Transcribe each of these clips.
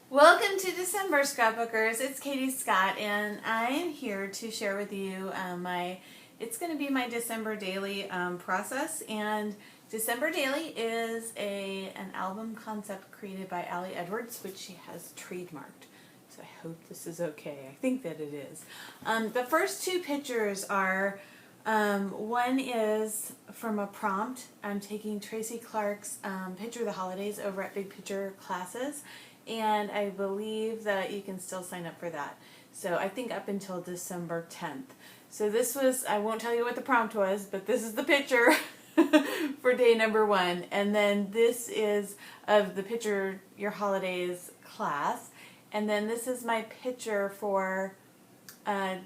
Welcome to December Scrapbookers. It's Katie Scott, and I am here to share with you it's going to be my December daily process. And December daily is an album concept created by Ali Edwards, which she has trademarked. So I hope this is okay. I think that it is. The first two pictures are one is from a prompt. I'm taking Tracy Clark's Picture of the Holidays over at Big Picture Classes. And I believe that you can still sign up for that. So I think up until December 10th. So this was, I won't tell you what the prompt was, but this is the picture for day number 1. And then this is of the Picture Your Holidays class. And then this is my picture for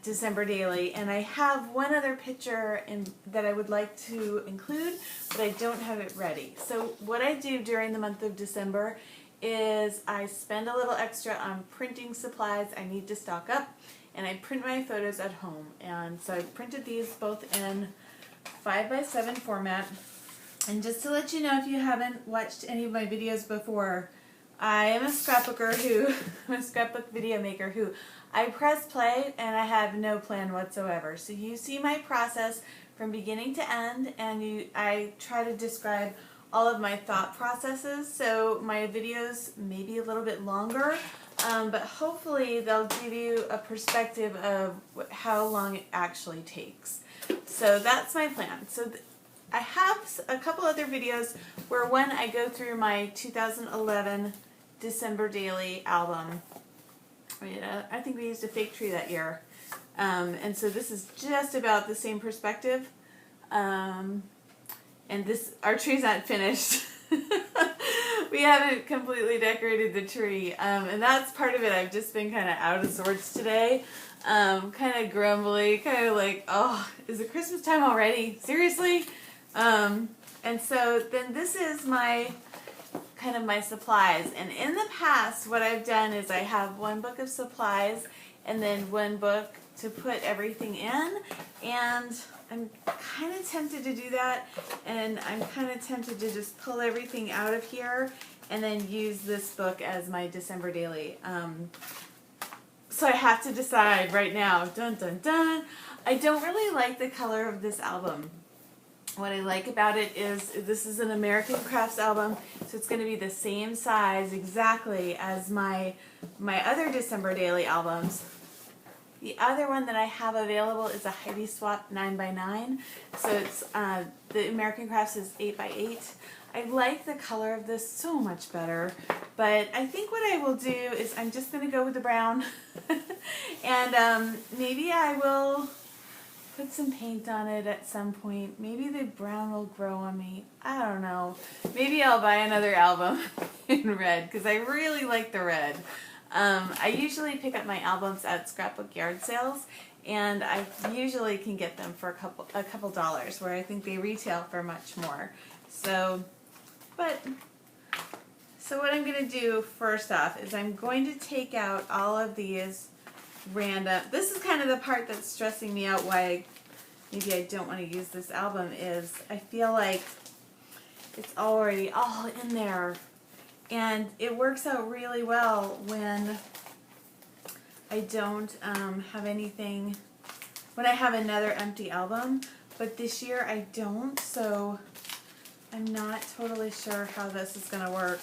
December daily. And I have one other picture that I would like to include, but I don't have it ready. So what I do during the month of December is I spend a little extra on printing supplies I need to stock up, and I print my photos at home. And so I printed these both in 5x7 format. And just to let you know, if you haven't watched any of my videos before, I am a scrapbooker I'm a scrapbook video maker who I press play and I have no plan whatsoever. So you see my process from beginning to end, and I try to describe all of my thought processes. So my videos may be a little bit longer, but hopefully they'll give you a perspective of how long it actually takes. So that's my plan. So I have a couple other videos where one I go through my 2011 December daily album. I think we used a fake tree that year. And so this is just about the same perspective. And our tree's not finished. We haven't completely decorated the tree. And that's part of it. I've just been kind of out of sorts today. Kind of grumbly, kind of like, oh, is it Christmas time already? Seriously? And so then this is my supplies. And in the past, what I've done is I have one book of supplies and then one book to put everything in. And I'm kind of tempted to do that, and I'm kind of tempted to just pull everything out of here and then use this book as my December daily. So I have to decide right now. Dun dun dun. I don't really like the color of this album. What I like about it is this is an American Crafts album, so it's going to be the same size exactly as my other December daily albums. The other one that I have available is a Heidi Swapp 9x9. So it's the American Crafts is 8x8. I like the color of this so much better, but I think what I will do is I'm just going to go with the brown, and maybe I will put some paint on it at some point. Maybe the brown will grow on me. I don't know. Maybe I'll buy another album in red because I really like the red. I usually pick up my albums at scrapbook yard sales, and I usually can get them for a couple dollars, where I think they retail for much more. So what I'm going to do first off is I'm going to take out all of these random. This is kind of the part that's stressing me out, why maybe I don't want to use this album, is I feel like it's already all in there. And it works out really well when I don't have anything, when I have another empty album. But this year I don't, so I'm not totally sure how this is going to work.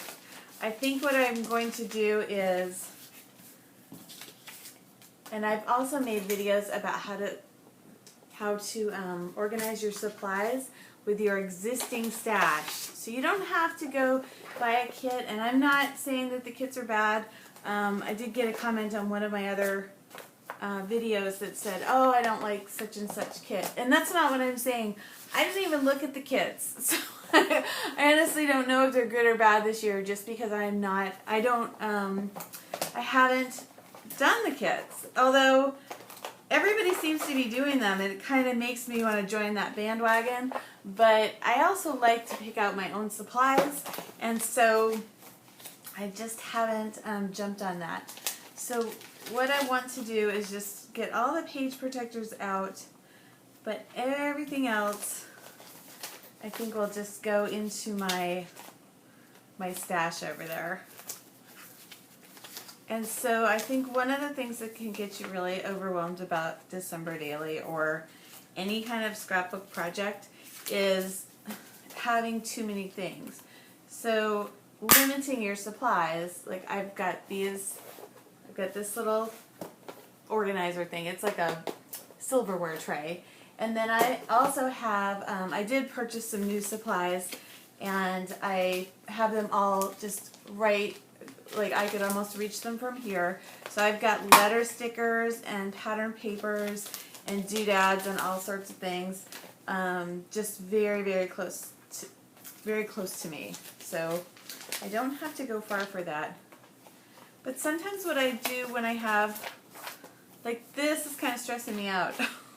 I think what I'm going to do is, and I've also made videos about how to organize your supplies with your existing stash. So you don't have to go buy a kit, and I'm not saying that the kits are bad. I did get a comment on one of my other videos that said, oh, I don't like such and such kit. And that's not what I'm saying. I didn't even look at the kits. So I honestly don't know if they're good or bad this year, just because I haven't done the kits. Although everybody seems to be doing them, and it kind of makes me want to join that bandwagon. But I also like to pick out my own supplies, and so I just haven't jumped on that. So what I want to do is just get all the page protectors out, but everything else I think will just go into my stash over there. And so I think one of the things that can get you really overwhelmed about December Daily or any kind of scrapbook project is having too many things. So limiting your supplies, like I've got this little organizer thing. It's like a silverware tray. And then I also have, I did purchase some new supplies, and I have them all just right, like I could almost reach them from here. So I've got letter stickers and pattern papers and doodads and all sorts of things, just very, very close to me. So I don't have to go far for that. But sometimes what I do when I have, like this is kind of stressing me out,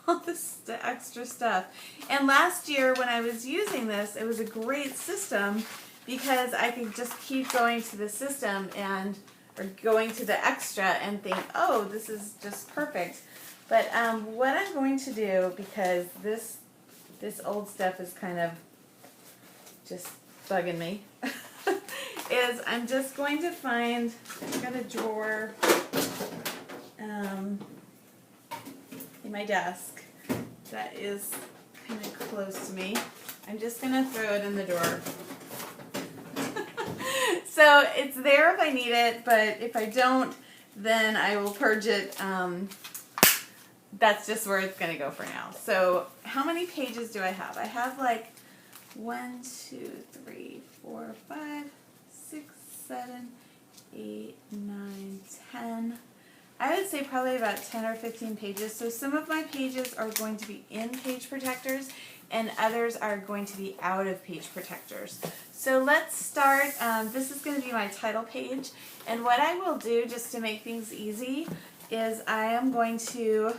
all this extra stuff. And last year when I was using this, it was a great system because I could just keep going to the system or going to the extra and think, oh, this is just perfect. But what I'm going to do, because this old stuff is kind of just bugging me, is I'm just going to find, I've got a drawer in my desk that is kind of close to me. I'm just going to throw it in the drawer. So it's there if I need it, but if I don't, then I will purge it. That's just where it's going to go for now. So how many pages do I have? I have like 1, 2, 3, 4, 5, 6, 7, 8, 9, 10. I would say probably about 10 or 15 pages. So some of my pages are going to be in page protectors and others are going to be out of page protectors. So let's start. This is going to be my title page. And what I will do just to make things easy is I am going to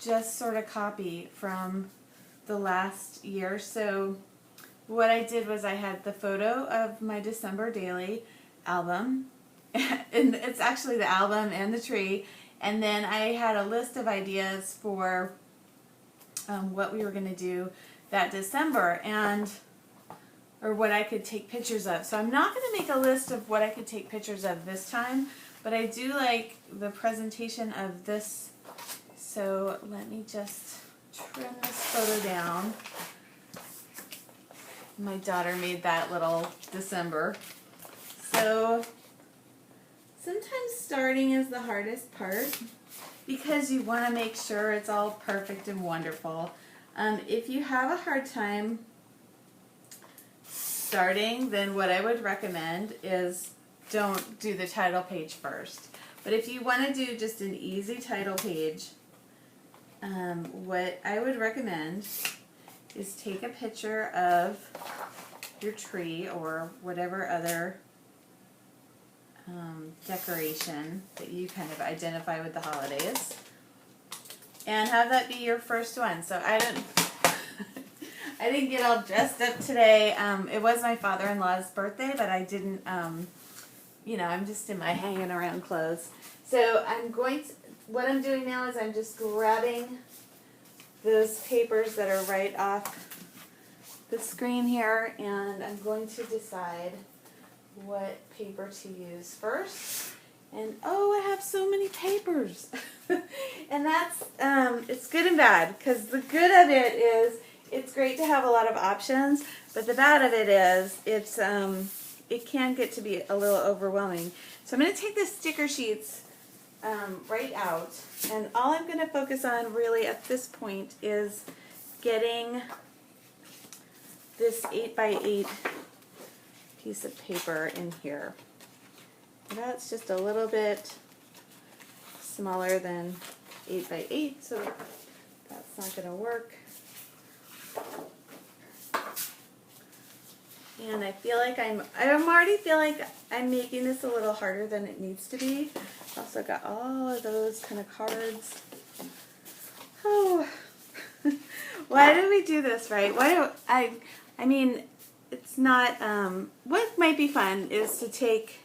just sort of copy from the last year. So what I did was I had the photo of my December Daily album, and it's actually the album and the tree, and then I had a list of ideas for what we were going to do that December, or what I could take pictures of. So I'm not going to make a list of what I could take pictures of this time, but I do like the presentation of this. So let me just trim this photo down. My daughter made that little December. So sometimes starting is the hardest part because you want to make sure it's all perfect and wonderful. If you have a hard time starting, then what I would recommend is don't do the title page first. But if you want to do just an easy title page, what I would recommend is take a picture of your tree or whatever other decoration that you kind of identify with the holidays, and have that be your first one. So I didn't get all dressed up today. It was my father-in-law's birthday, but I didn't, you know, I'm just in my hanging around clothes. So what I'm doing now is I'm just grabbing those papers that are right off the screen here, and I'm going to decide what paper to use first. And oh, I have so many papers. And that's, it's good and bad, because the good of it is it's great to have a lot of options, but the bad of it is it can get to be a little overwhelming. So I'm going to take the sticker sheets right out, and all I'm going to focus on really at this point is getting this 8x8 piece of paper in here. That's just a little bit smaller than 8x8, so that's not going to work. And I feel like I already feel like I'm making this a little harder than it needs to be. I've also got all of those kind of cards. Oh, why do we do this, right? I mean, it's not, what might be fun is to take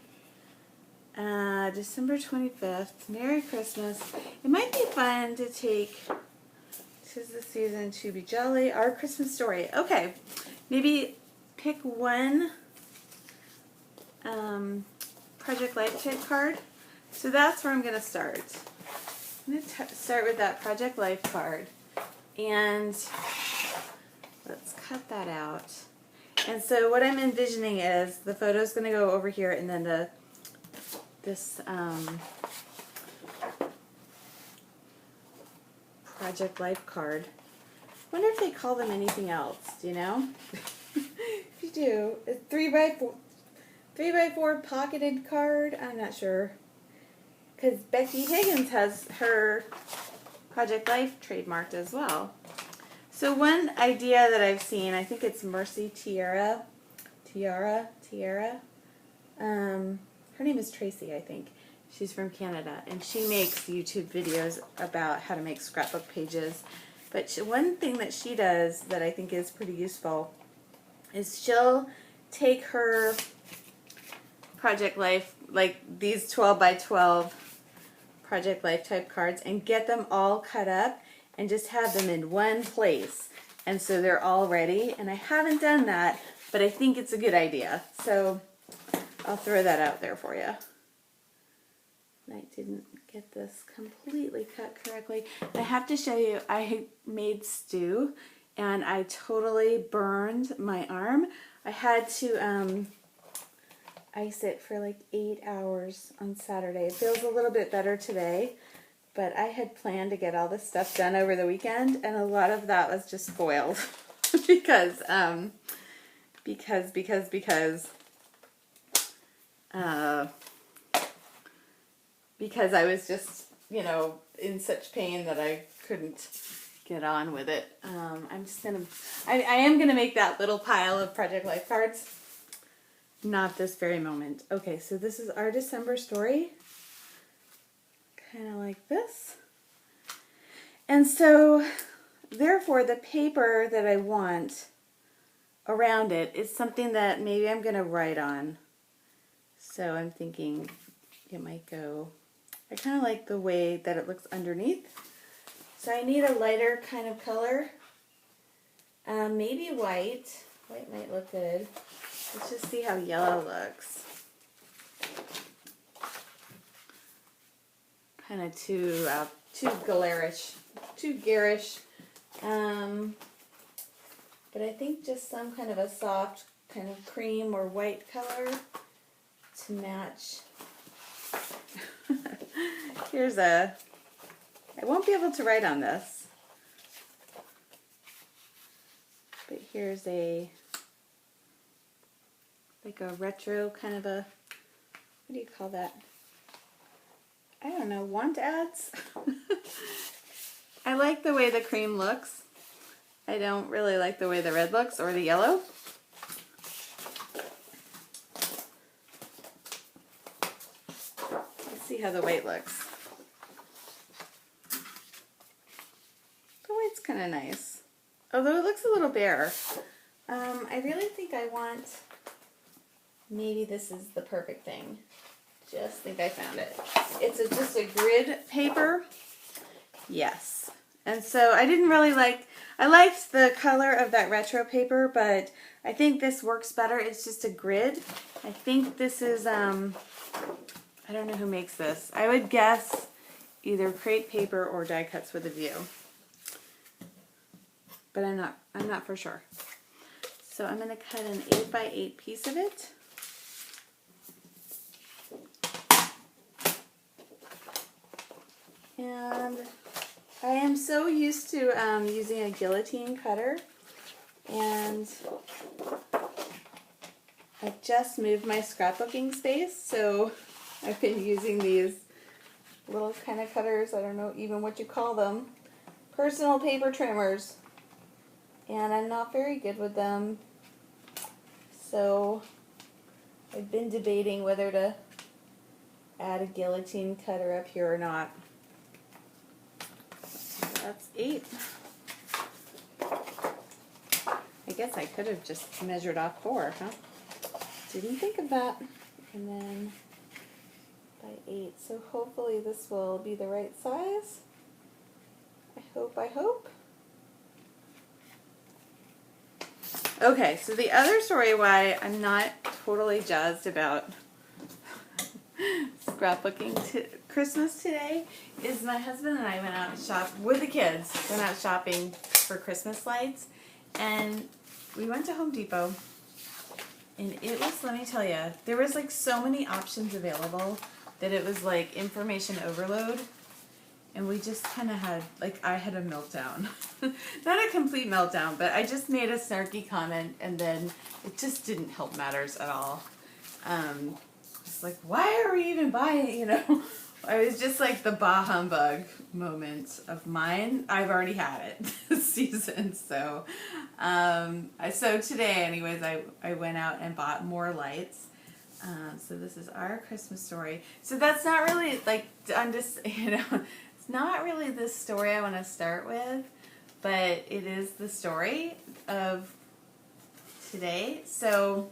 December 25th, Merry Christmas. It might be fun to take 'Tis the Season to Be Jolly, Our Christmas Story. Okay, maybe pick one Project Life Kit card. So that's where I'm going to start. I'm going to start with that Project Life card. And let's cut that out. And so what I'm envisioning is the photo's going to go over here, and then this Project Life card. I wonder if they call them anything else. Do you know? If you do, it's 3x4 pocketed card. I'm not sure, because Becky Higgins has her Project Life trademarked as well. So one idea that I've seen, I think it's Mercy Tiara. Her name is Tracy, I think. She's from Canada, and she makes YouTube videos about how to make scrapbook pages. But one thing that she does that I think is pretty useful is she'll take her Project Life, like these 12 by 12 Project Life type cards, and get them all cut up and just have them in one place. And so they're all ready. And I haven't done that, but I think it's a good idea. So I'll throw that out there for you. I didn't get this completely cut correctly. I have to show you, I made stew and I totally burned my arm. I had to ice it for like 8 hours on Saturday. It feels a little bit better today, but I had planned to get all this stuff done over the weekend, and a lot of that was just spoiled because I was just, in such pain that I couldn't get on with it. I am gonna make that little pile of Project Life cards. Not this very moment. Okay, so this is our December story. Kind of like this. And so, therefore, the paper that I want around it is something that maybe I'm gonna write on. So I'm thinking it might go, I kind of like the way that it looks underneath. So I need a lighter kind of color. Maybe white. White might look good. Let's just see how yellow looks. Kind of too garish. But I think just some kind of a soft kind of cream or white color to match. I won't be able to write on this, but here's like a retro kind of a, what do you call that? I don't know, want ads? I like the way the cream looks. I don't really like the way the red looks or the yellow. Let's see how the white looks. The white's kind of nice, although it looks a little bare. I really think I want, maybe this is the perfect thing. Just think I found it. It's just a grid paper. Yes. And so I didn't really I liked the color of that retro paper, but I think this works better. It's just a grid. I think this is, I don't know who makes this. I would guess either Crate Paper or Die Cuts with a View. But I'm not for sure. So I'm going to cut an 8x8 piece of it. And I am so used to using a guillotine cutter, and I just moved my scrapbooking space, so I've been using these little kind of cutters, I don't know even what you call them, personal paper trimmers, and I'm not very good with them, so I've been debating whether to add a guillotine cutter up here or not. That's 8. I guess I could have just measured off 4, huh? Didn't think of that. And then by 8. So hopefully this will be the right size. I hope. Okay, so the other story why I'm not totally jazzed about scrapbooking Christmas today is my husband and I went out and shopped with the kids. Went out shopping for Christmas lights, and we went to Home Depot. And it was, let me tell you, there was like so many options available that it was like information overload. And we just kind of had, like, I had a meltdown. Not a complete meltdown, but I just made a snarky comment, and then it just didn't help matters at all. It's like, why are we even buying it, you know? I was just like the bah humbug moment of mine. I've already had it this season, so. So today, anyways, I went out and bought more lights. So this is our Christmas story. So that's not really, like, I'm just, you know, it's not really the story I want to start with, but it is the story of today. So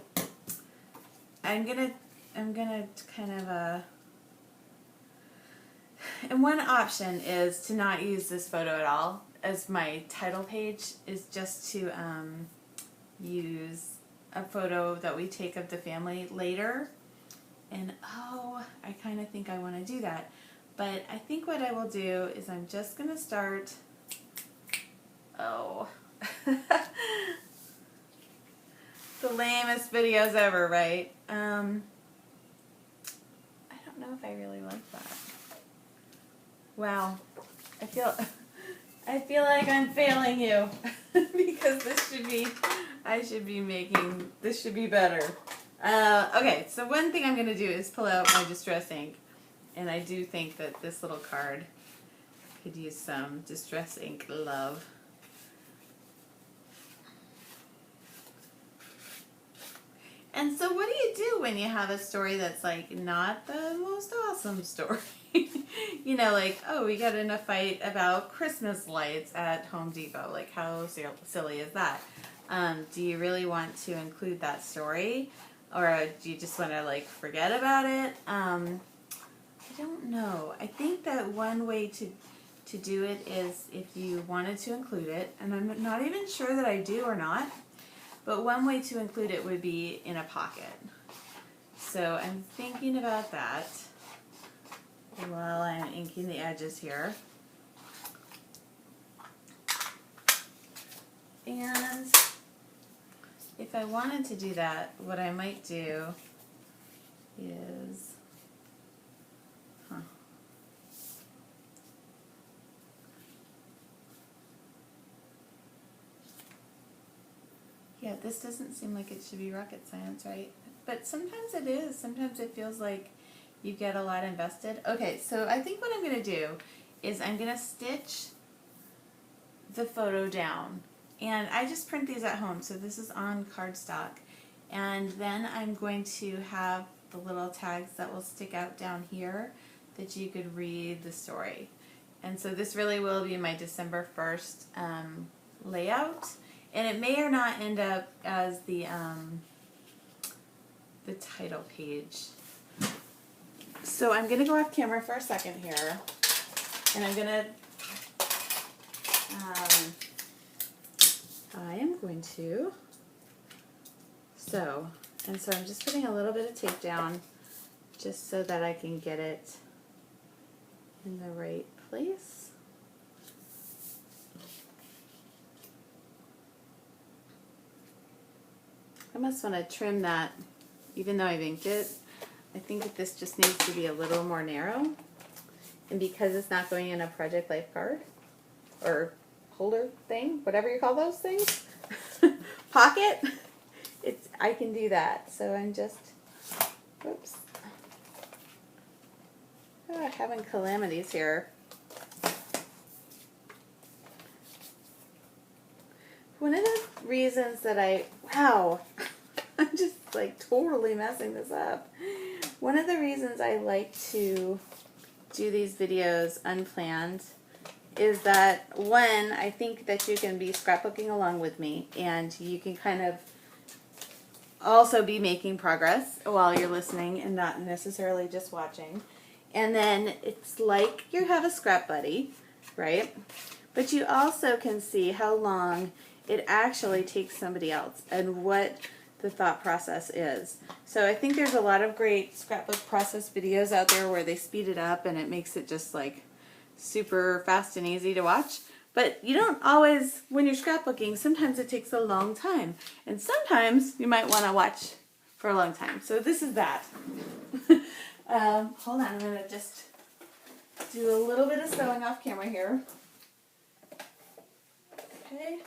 I'm gonna kind of, and one option is to not use this photo at all as my title page, is just to use a photo that we take of the family later. And oh, I kind of think I want to do that. But I think what I will do is I'm just going to start, the lamest videos ever, right? I don't know if I really like that. Wow. I feel like I'm failing you because this should be better. Okay, so one thing I'm going to do is pull out my distress ink, and I do think that this little card could use some distress ink love. And so what do you do when you have a story that's like not the most awesome story? You know, like, oh, we got in a fight about Christmas lights at Home Depot. Like, how silly is that? Do you really want to include that story? Or do you just want to, like, forget about it? I don't know. I think that one way to do it is if you wanted to include it, and I'm not even sure that I do or not, but one way to include it would be in a pocket. So I'm thinking about that while I'm inking the edges here. And if I wanted to do that, what I might do is, yeah, this doesn't seem like it should be rocket science, right? But sometimes it is. Sometimes it feels like you get a lot invested. Okay, so I think what I'm going to do is I'm going to stitch the photo down. And I just print these at home, so this is on cardstock. And then I'm going to have the little tags that will stick out down here that you could read the story. And so this really will be my December 1st layout. And it may or not end up as the title page. So I'm going to go off camera for a second here, and I'm going to, so I'm just putting a little bit of tape down just so that I can get it in the right place. I must want to trim that, even though I've inked it. I think that this just needs to be a little more narrow. And because it's not going in a Project Life card, or holder thing, whatever you call those things, pocket, I can do that. So I'm just, whoops. Oh, having calamities here. One of the reasons that wow, I'm just like totally messing this up. One of the reasons I like to do these videos unplanned is that, one, I think that you can be scrapbooking along with me, and you can kind of also be making progress while you're listening and not necessarily just watching. And then it's like you have a scrap buddy, right? But you also can see how long it actually takes somebody else and what the thought process is. So I think there's a lot of great scrapbook process videos out there where they speed it up and it makes it just like super fast and easy to watch. But you don't always, when you're scrapbooking, sometimes it takes a long time. And sometimes you might want to watch for a long time. So this is that. Hold on, I'm going to just do a little bit of sewing off camera here. Okay.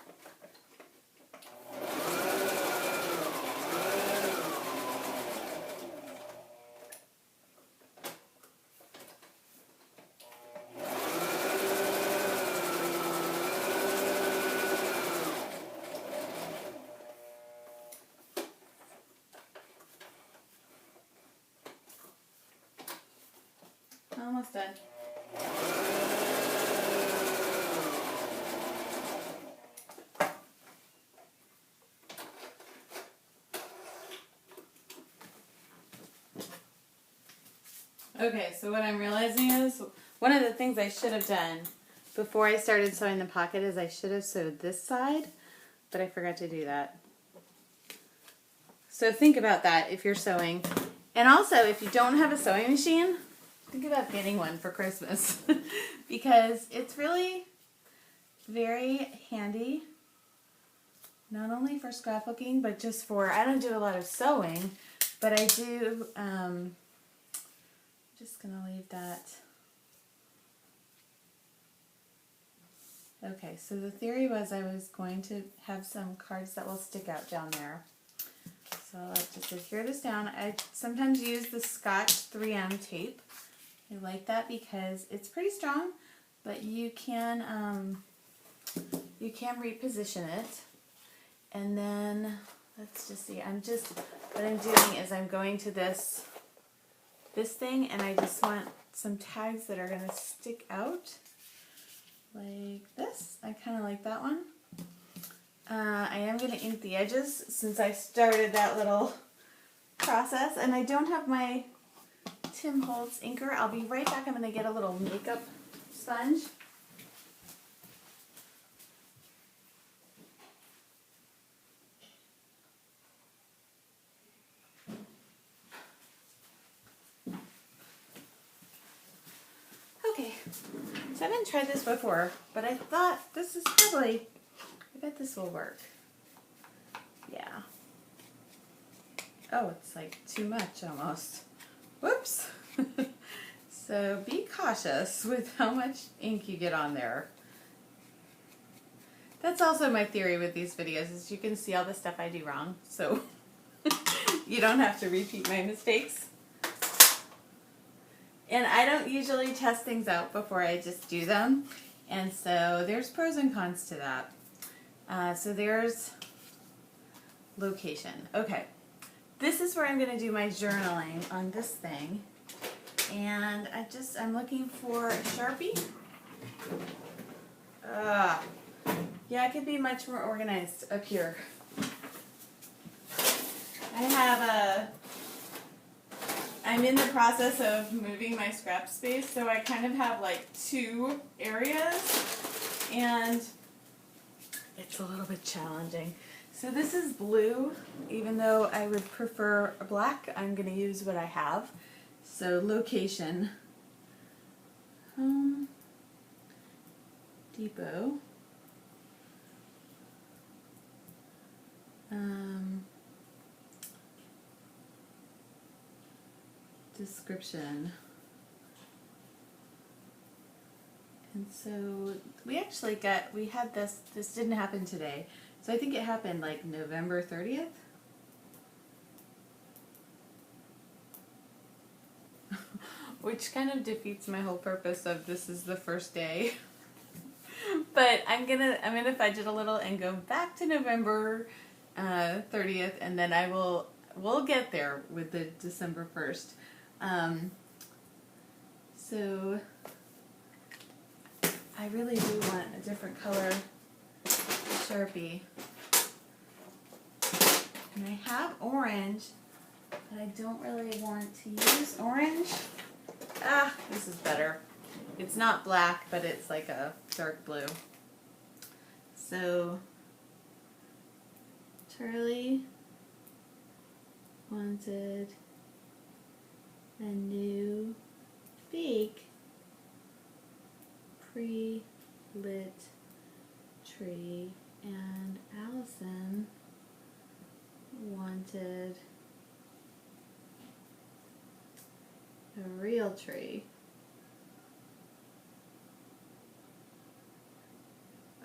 Almost done. Okay, so what I'm realizing is one of the things I should have done before I started sewing the pocket is I should have sewed this side, but I forgot to do that. So think about that if you're sewing. And also, if you don't have a sewing machine, think about getting one for Christmas because it's really very handy, not only for scrapbooking, but just for, I don't do a lot of sewing, but I do, just going to leave that. Okay, so the theory was I was going to have some cards that will stick out down there. So I'll just adhere this down. I sometimes use the Scotch 3M tape. I like that because it's pretty strong, but you can reposition it. And then let's just see. What I'm doing is I'm going to this thing, and I just want some tags that are going to stick out like this. I kind of like that one. I am going to ink the edges since I started that little process, and I don't have my Tim Holtz inker. I'll be right back. I'm going to get a little makeup sponge. Okay, so I haven't tried this before, but I thought this is probably, I bet this will work. Yeah. Oh, it's like too much almost. Whoops. So be cautious with how much ink you get on there. That's also my theory with these videos, is you can see all the stuff I do wrong, so you don't have to repeat my mistakes. And I don't usually test things out before I just do them, and so there's pros and cons to that. So there's location. Okay, this is where I'm going to do my journaling on this thing, and I'm looking for a Sharpie. Yeah, I could be much more organized up here. I'm in the process of moving my scrap space, so I kind of have like two areas, and it's a little bit challenging. So this is blue, even though I would prefer black, I'm going to use what I have. So location, Home Depot, description. And so we had this didn't happen today. So I think it happened like November 30th. Which kind of defeats my whole purpose of this is the first day. But I'm gonna fudge it a little and go back to November 30th, and then we'll get there with the December 1st. So I really do want a different color Sharpie. And I have orange, but I don't really want to use orange. This is better. It's not black, but it's like a dark blue. So Turley wanted a new fake pre-lit tree, and Allison wanted a real tree.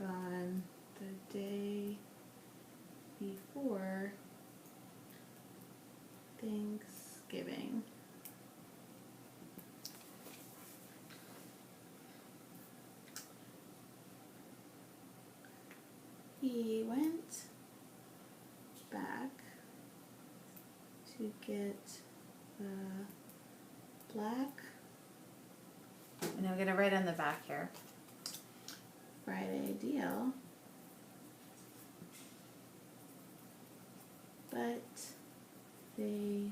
On the day before Thanksgiving. He went back to get the black, and I'm going to write on the back here, Friday deal, but they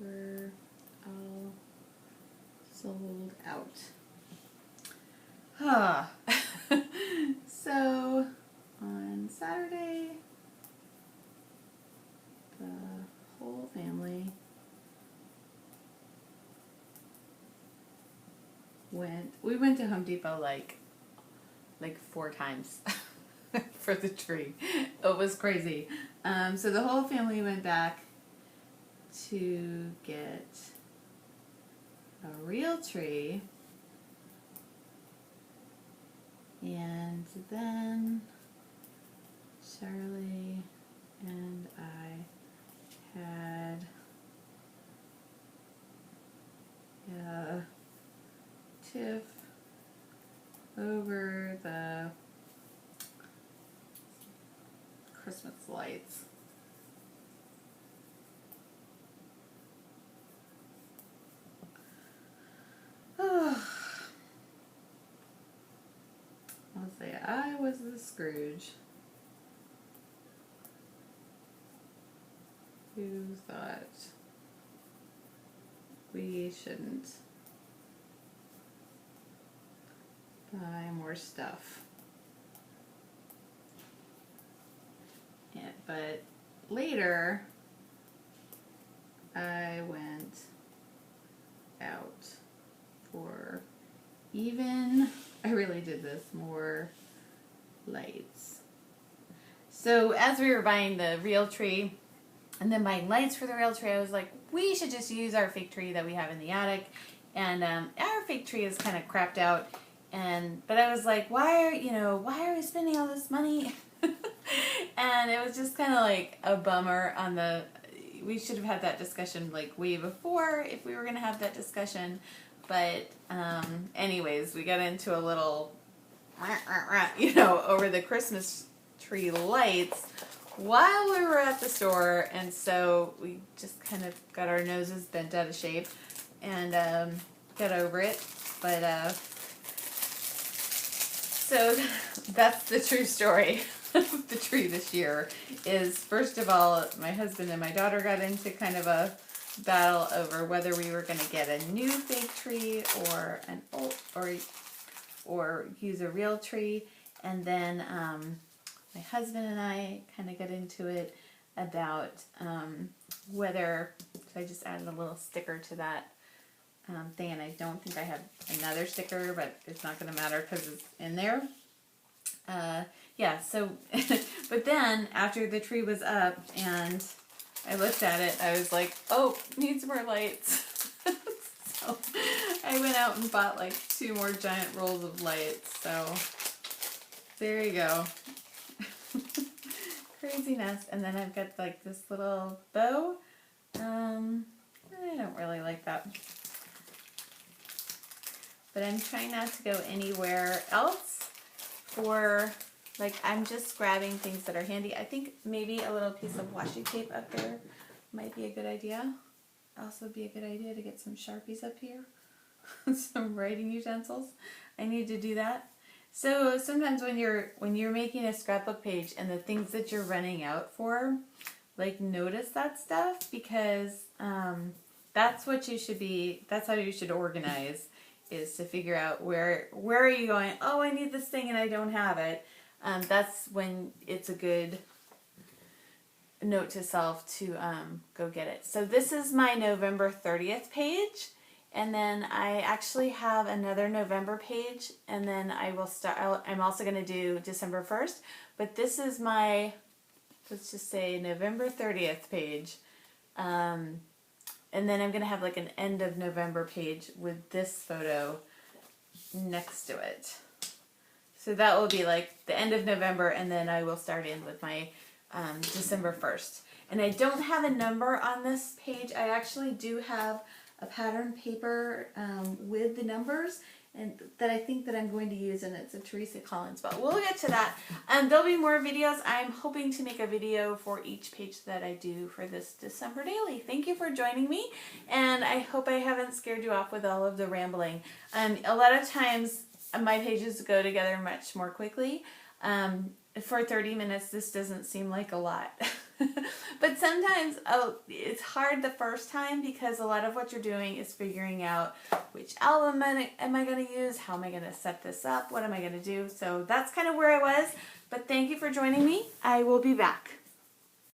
were all sold out. Huh. So on Saturday, the whole family we went to Home Depot like 4 times for the tree. It was crazy. So the whole family went back to get a real tree, and then Charlie and I had a tiff over the Christmas lights. I'll say I was the Scrooge who thought we shouldn't buy more stuff. Yeah, but later I went out for I really did this, more lights. So as we were buying the real tree and then buying lights for the real tree, I was like, we should just use our fake tree that we have in the attic. And our fake tree is kind of crapped out. But I was like, why are we spending all this money? And it was just kind of like a bummer we should have had that discussion like way before if we were going to have that discussion. But anyways, we got into a little, over the Christmas tree lights while we were at the store. And so we just kind of got our noses bent out of shape and got over it. But so that's the true story of the tree this year. Is first of all, my husband and my daughter got into kind of a battle over whether we were going to get a new fake tree or an old or use a real tree. And then my husband and I kind of got into it about whether, so I just added a little sticker to that thing, and I don't think I have another sticker, but it's not going to matter because it's in there. So, but then after the tree was up and I looked at it, I was like, oh, needs more lights. So I went out and bought like 2 more giant rolls of lights. So there you go. Craziness. And then I've got like this little bow. I don't really like that. But I'm trying not to go anywhere else for, like, I'm just grabbing things that are handy. I think maybe a little piece of washi tape up there might be a good idea. Also be a good idea to get some Sharpies up here. Some writing utensils. I need to do that. So sometimes when you're making a scrapbook page and the things that you're running out for, like, notice that stuff, because that's what you should be, that's how you should organize, is to figure out where are you going, oh, I need this thing and I don't have it. That's when it's a good note to self to go get it. So this is my November 30th page, and then I actually have another November page, and then I will start. I'm also going to do December 1st, but this is my, let's just say, November 30th page. And then I'm going to have like an end of November page with this photo next to it. So that will be like the end of November, and then I will start in with my December 1st. And I don't have a number on this page. I actually do have a pattern paper with the numbers, and that I think that I'm going to use, and it's a Teresa Collins, but we'll get to that. There'll be more videos. I'm hoping to make a video for each page that I do for this December daily. Thank you for joining me, and I hope I haven't scared you off with all of the rambling. A lot of times my pages go together much more quickly. For 30 minutes, this doesn't seem like a lot. But sometimes it's hard the first time because a lot of what you're doing is figuring out which album am I going to use, how am I going to set this up, what am I going to do. So that's kind of where I was. But thank you for joining me. I will be back.